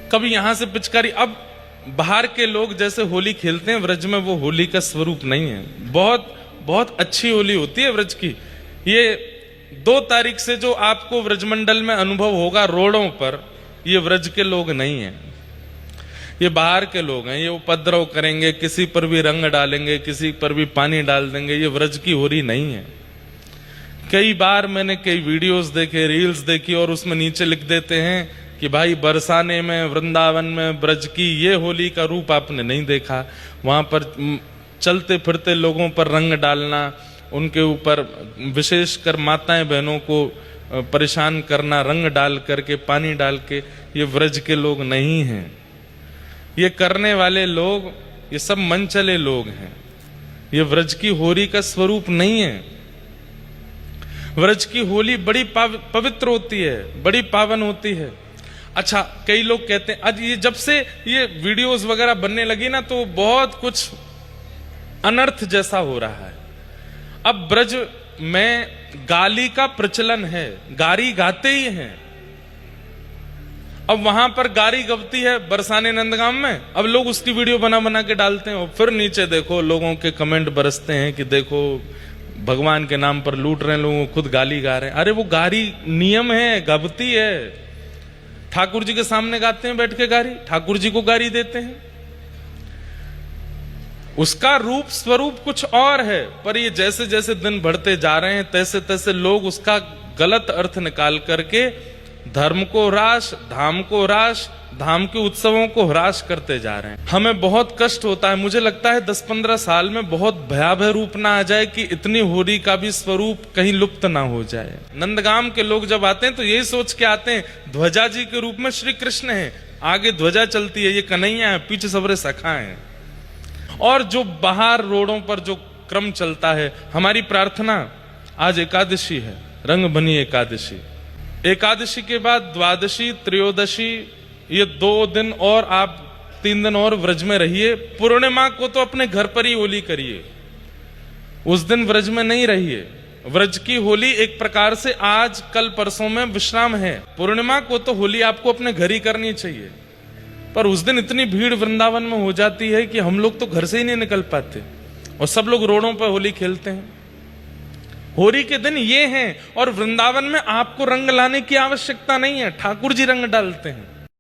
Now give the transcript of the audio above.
कभी यहां से पिचकारी। अब बाहर के लोग जैसे होली खेलते हैं, व्रज में वो होली का स्वरूप नहीं है। बहुत बहुत अच्छी होली होती है व्रज की। ये 2 तारीख से जो आपको व्रजमंडल में अनुभव होगा रोडों पर, ये व्रज के लोग नहीं है, ये बाहर के लोग हैं। ये उपद्रव करेंगे, किसी पर भी रंग डालेंगे, किसी पर भी पानी डाल देंगे। ये व्रज की होली नहीं है। कई बार मैंने कई वीडियोस देखे, रील्स देखी, और उसमें नीचे लिख देते हैं कि भाई बरसाने में, वृंदावन में ब्रज की ये होली का रूप आपने नहीं देखा। वहां पर चलते फिरते लोगों पर रंग डालना, उनके ऊपर विशेषकर माताएं बहनों को परेशान करना, रंग डाल करके, पानी डाल के, ये व्रज के लोग नहीं हैं। ये करने वाले लोग, ये सब मन चले लोग हैं। ये व्रज की होली का स्वरूप नहीं है। व्रज की होली बड़ी पवित्र होती है, बड़ी पावन होती है। अच्छा, कई लोग कहते हैं, आज ये जब से ये वीडियोस वगैरह बनने लगी ना, तो बहुत कुछ अनर्थ जैसा हो रहा है। अब ब्रज में गाली का प्रचलन है, गारी गाते ही हैं। अब वहां पर गारी गवती है बरसाने नंदगाम में, अब लोग उसकी वीडियो बना बना के डालते हैं, और फिर नीचे देखो लोगों के कमेंट बरसते हैं कि देखो भगवान के नाम पर लूट रहे हैं लोगों को, खुद गाली गा रहे हैं। अरे वो गारी नियम है, गवती है। ठाकुर जी के सामने गाते हैं बैठ के गारी, ठाकुर जी को गारी देते हैं। उसका रूप स्वरूप कुछ और है, पर ये जैसे जैसे दिन बढ़ते जा रहे हैं तैसे तैसे लोग उसका गलत अर्थ निकाल करके धर्म को ह्रास, धाम को ह्रास, धाम के उत्सवों को ह्रास करते जा रहे हैं। हमें बहुत कष्ट होता है। मुझे लगता है 10-15 साल में बहुत भयावह रूप ना आ जाए कि इतनी होली का भी स्वरूप कहीं लुप्त ना हो जाए। नंदगाम के लोग जब आते हैं तो यही सोच के आते हैं ध्वजा जी के रूप में श्री कृष्ण है, आगे ध्वजा चलती है, ये कन्हैया है, पीछे सबरे सखा हैं। और जो बाहर रोडों पर जो क्रम चलता है, हमारी प्रार्थना, आज एकादशी है, रंग बनी एकादशी। एकादशी के बाद द्वादशी, त्रयोदशी, ये 2 दिन और आप 3 दिन और व्रज में रहिए। पूर्णिमा को तो अपने घर पर ही होली करिए, उस दिन व्रज में नहीं रहिए। व्रज की होली एक प्रकार से आज कल परसों में विश्राम है। पूर्णिमा को तो होली आपको अपने घर ही करनी चाहिए, पर उस दिन इतनी भीड़ वृंदावन में हो जाती है कि हम लोग तो घर से ही नहीं निकल पाते, और सब लोग रोडों पर होली खेलते हैं। होली के दिन ये हैं, और वृंदावन में आपको रंग लाने की आवश्यकता नहीं है, ठाकुर जी रंग डालते हैं।